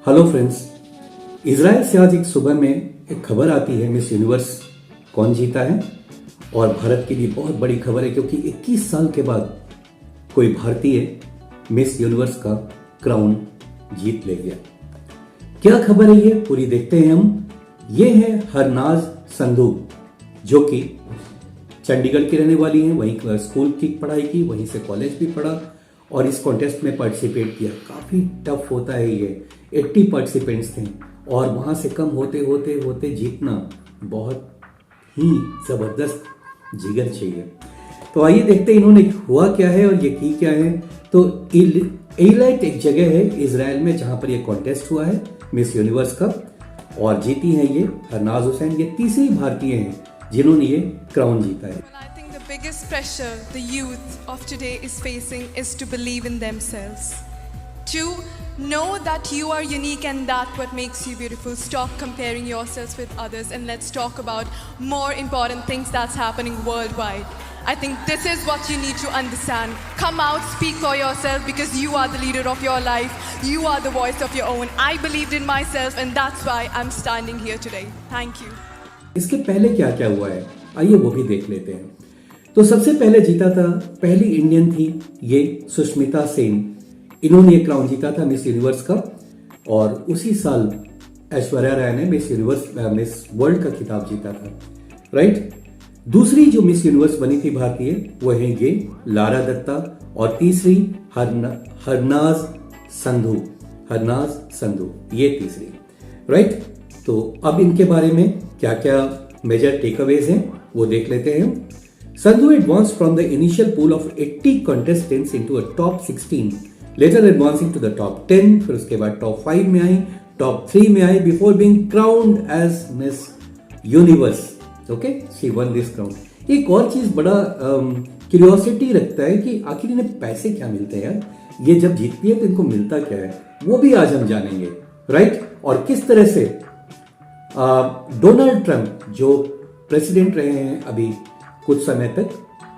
Hello friends. Israel से आज एक सुबह में एक खबर आती है मिस यूनिवर्स कौन जीता है। और भारत के लिए बहुत बड़ी खबर है क्योंकि 21 साल के बाद कोई भारतीय मिस यूनिवर्स का क्राउन जीत ले गया। क्या खबर है ये पूरी देखते हैं हम। ये है हरनाज संधू जो कि चंडीगढ़ की रहने वाली हैं, वहीं स्कूल की पढ़ाई की, वहीं से कॉलेज भी पढ़ा और इस कॉन्टेस्ट में पार्टिसिपेट किया। काफ़ी टफ होता है ये, 80 पार्टिसिपेंट्स थे और वहाँ से कम होते होते होते जीतना बहुत ही ज़बरदस्त जिगर चाहिए। तो आइए देखते हैं इन्होंने हुआ क्या है और ये की क्या है। तो एलाइट एक जगह है इजराइल में जहाँ पर ये कॉन्टेस्ट हुआ है मिस यूनिवर्स का और जीती हैं ये हरनाज हुसैन। ये तीसरी भारतीय हैं जिन्होंने ये क्राउन जीता है। The biggest pressure the youth of today is facing is to believe in themselves, to know that you are unique and that what makes you beautiful. Stop comparing yourselves with others and let's talk about more important things that's happening worldwide. I think this is what you need to understand. Come out, speak for yourself because you are the leader of your life. You are the voice of your own. I believed in myself and that's why I'm standing here today. Thank you. इसके पहले क्या क्या हुआ है आइए वो भी देख लेते हैं। तो सबसे पहले जीता था, पहली इंडियन थी ये सुष्मिता सेन। इन्होंने ये क्राउन जीता था मिस यूनिवर्स का और उसी साल ऐश्वर्या राय ने मिस वर्ल्ड का खिताब जीता था, राइट। दूसरी जो मिस यूनिवर्स बनी थी भारतीय वो है ये लारा दत्ता और तीसरी हरनाज संधू ये तीसरी, राइट। तो अब इनके बारे में क्या क्या मेजर टेकअवेज हैं वो देख लेते हैं। Sandhu advanced from the initial pool of 80 contestants into a top 16, later advancing to the top 10, फिर उसके बाद top 5 में आई, top 3 में आई before being crowned as Miss Universe. Okay, she won this crown. एक और चीज बड़ा क्यूरियोसिटी रखता है कि आखिर इन्हें पैसे क्या मिलते हैं यार, ये जब जीतती है तो इनको मिलता क्या है वो भी आज हम जानेंगे, राइट। और किस तरह से डोनाल्ड ट्रंप जो प्रेसिडेंट रहे हैं अभी कुछ समय तक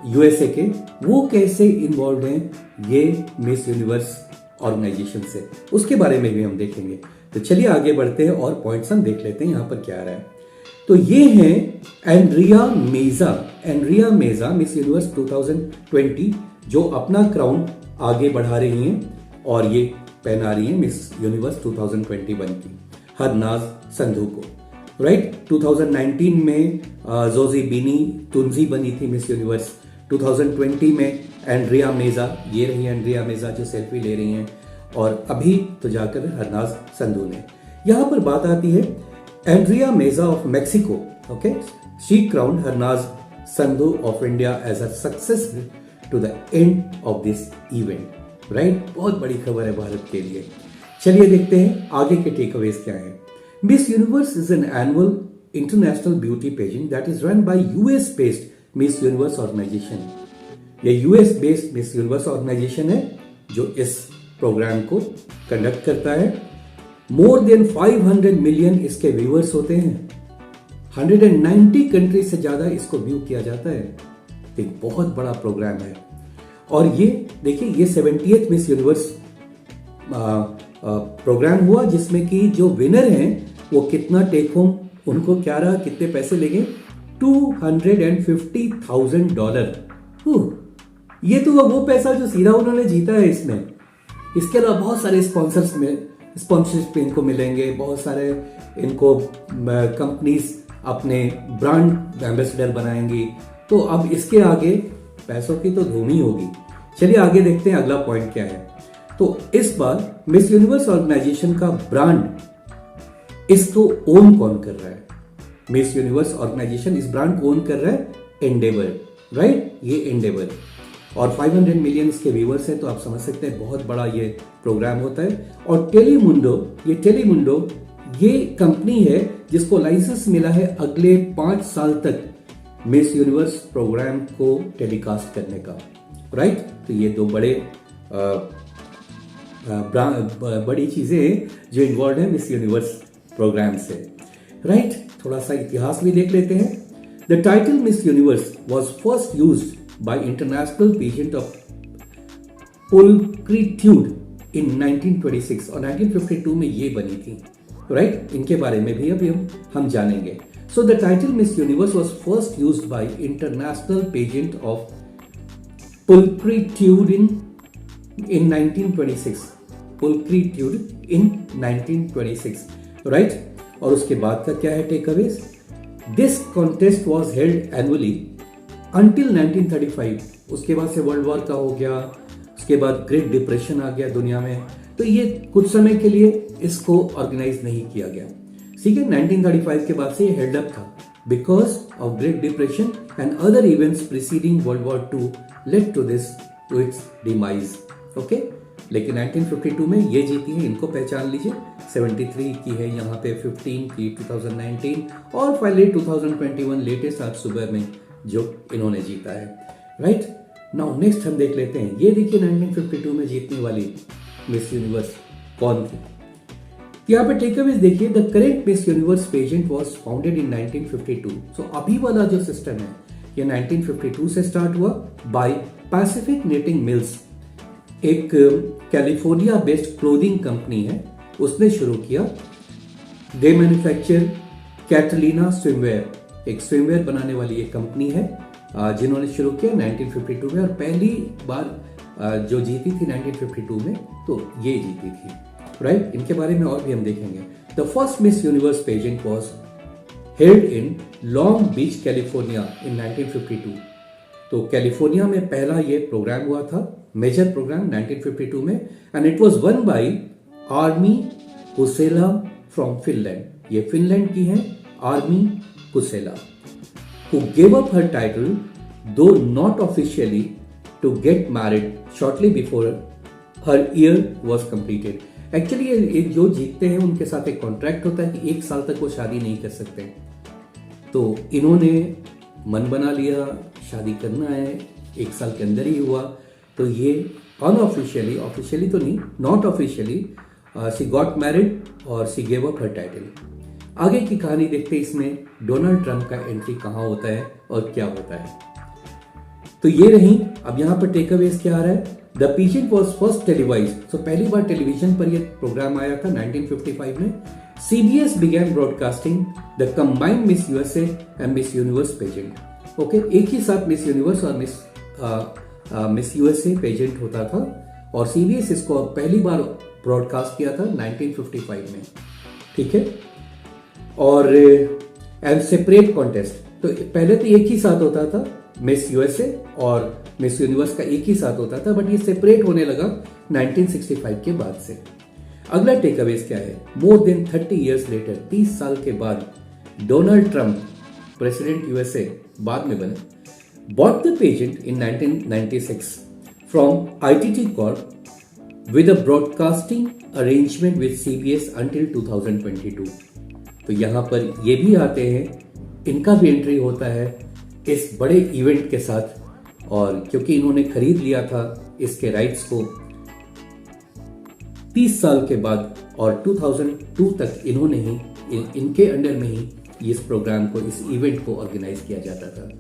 यूएसए के, वो कैसे इन्वॉल्व हैं ये मिस यूनिवर्स ऑर्गेनाइजेशन से, उसके बारे में भी हम देखेंगे। तो चलिए आगे बढ़ते हैं और पॉइंट्स हम देख लेते हैं यहाँ पर क्या आ रहा है। तो ये हैं एंड्रिया मेजा मिस यूनिवर्स 2020 जो अपना क्राउन आगे बढ़ा रही हैं और ये पहना रही हैं मिस यूनिवर्स 2021 की हरनाज संधू को, राइट। 2019 में जोजी बिनी तुनजी बनी थी मिस यूनिवर्स। 2020 में एंड्रिया मेजा, ये रही एंड्रिया मेजा जो सेल्फी ले रही हैं और अभी तो जाकर हरनाज संधू ने। यहां पर बात आती है Andrea Meza of Mexico, okay, she crown Harnaaz Sandhu of India as a success to the end of this event, right. बहुत बड़ी खबर है भारत के लिए। चलिए देखते हैं आगे के टेकअवेज क्या है। Miss Universe is an annual international beauty pageant that is run by US-based Miss Universe organization. ये US-based Miss Universe organization है जो इस प्रोग्राम को कंडक्ट करता है। More than 500 million इसके व्यूअर्स होते हैं। 190 कंट्री से ज्यादा इसको व्यू किया जाता है। एक बहुत बड़ा प्रोग्राम है और ये देखिए ये 70th मिस यूनिवर्स प्रोग्राम हुआ जिसमें कि जो विनर हैं वो कितना टेक होम उनको क्या रहा, कितने पैसे लेंगे, $250,000। ये तो वो पैसा जो सीधा उन्होंने जीता है इसमें। इसके अलावा बहुत सारे स्पॉन्सरशिप इनको मिलेंगे, बहुत सारे इनको कंपनीज अपने ब्रांड एम्बेसडर बनाएंगी। तो अब इसके आगे पैसों की तो धूम ही होगी। चलिए आगे देखते हैं अगला पॉइंट क्या है। तो इस बार मिस यूनिवर्स ऑर्गेनाइजेशन का ब्रांड इसको ओन कौन कर रहा है? मिस यूनिवर्स ऑर्गेनाइजेशन इस ब्रांड को ओन कर रहा है एंडेवर, राइट। ये एंडेवर और 500 मिलियन इसके व्यूअर्स हैं तो आप समझ सकते हैं बहुत बड़ा ये प्रोग्राम होता है। और टेलीमुंडो ये कंपनी है जिसको लाइसेंस मिला है अगले 5 साल तक मिस यूनिवर्स प्रोग्राम को टेलीकास्ट करने का, राइट। तो ये दो बड़ी चीजें जो इन्वॉल्व है मिस यूनिवर्स प्रोग्राम से, राइट। थोड़ा सा इतिहास भी देख लेते हैं। The title Miss Universe was first used by International Pageant of Pulchritude in 1926 और 1952 में ये बनी थी, राइट? इनके बारे में भी अभी हम जानेंगे. So the title Miss Universe was first used by International Pageant of Pulchritude in 1926. Pulchritude in 1926, right? और उसके बाद का क्या है takeaways? This contest was held annually until 1935. उसके बाद से वर्ल्ड वॉर का हो गया, उसके बाद ग्रेट डिप्रेशन आ गया दुनिया में, तो ये कुछ समय के लिए इसको ऑर्गेनाइज नहीं किया गया. ठीक है, 1935 के बाद से ये हेल्ड अप था because of great depression and other events preceding world war 2 led to its demise. Okay, लेकिन 1952 में ये जीती है, इनको पहचान लीजिए. 73 की है यहाँ पे, 15 की 2019 और फाइनली 2021 लेटेस्ट आज सुबह में जो इन्होंने जीता है, राइट? नाउ नेक्स्ट हम देख लेते हैं. ये देखिए 1952 में जीतने वाली मिस यूनिवर्स कौन थी. यहाँ पे टेकअवेज देखिए. The current Miss Universe pageant was founded in 1952. So अभी वाला जो सिस्टम है ये 1952 से स्टार्ट हुआ बाय पैसिफिक निटिंग मिल्स, एक कैलिफोर्निया बेस्ड क्लोथिंग कंपनी है, उसने शुरू किया. दे मैन्युफैक्चर कैटलीना स्विमवेयर, एक स्विमवेयर बनाने वाली एक कंपनी है जिन्होंने शुरू किया 1952 में, और पहली बार जो जीती थी 1952 में तो ये जीती थी, राइट? इनके बारे में और भी हम देखेंगे. The first Miss Universe pageant was held in Long Beach California in 1952. तो कैलिफोर्निया में पहला ये प्रोग्राम हुआ था, मेजर प्रोग्राम 1952 में, and it was won by Armi Kuusela from Finland. ये फिनलैंड की है Armi Kuusela, who gave up her title though not officially to get married shortly before her year was completed. Actually ये जो जीतते हैं उनके साथ एक कॉन्ट्रैक्ट होता है कि 1 साल तक वो शादी नहीं कर सकते. तो इन्होंने मन बना लिया शादी करना है, 1 साल के अंदर ही हुआ. तो ये अनऑफिशियली, ऑफिशियली तो नहीं, not officially she got married और she gave up her title. आगे की कहानी देखते हैं. इसमें डोनाल्ड ट्रंप का एंट्री कहां होता है और क्या होता है. तो ये रही. अब यहां पर टेकअवेज क्या आ रहा है? The pageant was first televised. तो पहली बार टेलीविजन पर यह प्रोग्राम आया था 1955 में. CBS began broadcasting the combined Miss USA and Miss Universe pageant. Okay, एक ही साथ मिस यूनिवर्स और मिस USA पेजेंट होता था, और CBS इसको पहली बार ब्रॉडकास्ट किया था 1955 में. ठीक है, और एंड सेपरेट कॉन्टेस्ट. तो पहले तो एक ही साथ होता था, मिस USA और मिस यूनिवर्स का एक ही साथ होता था, बट ये सेपरेट होने लगा 1965 के बाद से. अगला टेकअवेज क्या है? मोर देन 30 इयर्स लेटर, 30 साल के बाद डोनाल्ड ट्रंप प्रेसिडेंट USA बाद में बने, bought the pageant in 1996 from ITT Corp with a broadcasting arrangement with CBS until 2022. तो यहां पर ये भी आते हैं, इनका भी एंट्री होता है इस बड़े इवेंट के साथ, और क्योंकि इन्होंने खरीद लिया था इसके राइट्स को 30 साल के बाद, और 2002 तक इन्होंने ही इनके अंडर में ही इस प्रोग्राम को, इस इवेंट को ऑर्गेनाइज किया जाता था,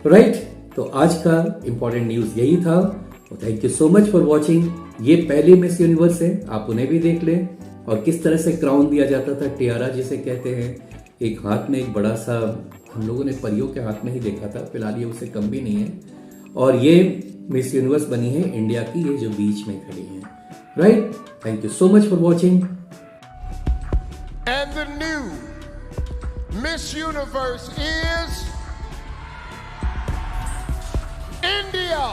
राइट? तो आज का इंपॉर्टेंट न्यूज यही था. Thank you so much for watching. ये पहली मिस यूनिवर्स है, आप उन्हें भी देख लें. और किस तरह से क्राउन दिया जाता था, टियारा जिसे कहते हैं, एक हाथ में एक बड़ा सा, हम लोगों ने परियों के हाथ में ही देखा था, फिलहाल ये उससे कम भी नहीं है. और ये मिस यूनिवर्स बनी है इंडिया की, ये जो बीच में खड़ी है, right? Thank you so much for watching. And the new Miss Universe is India.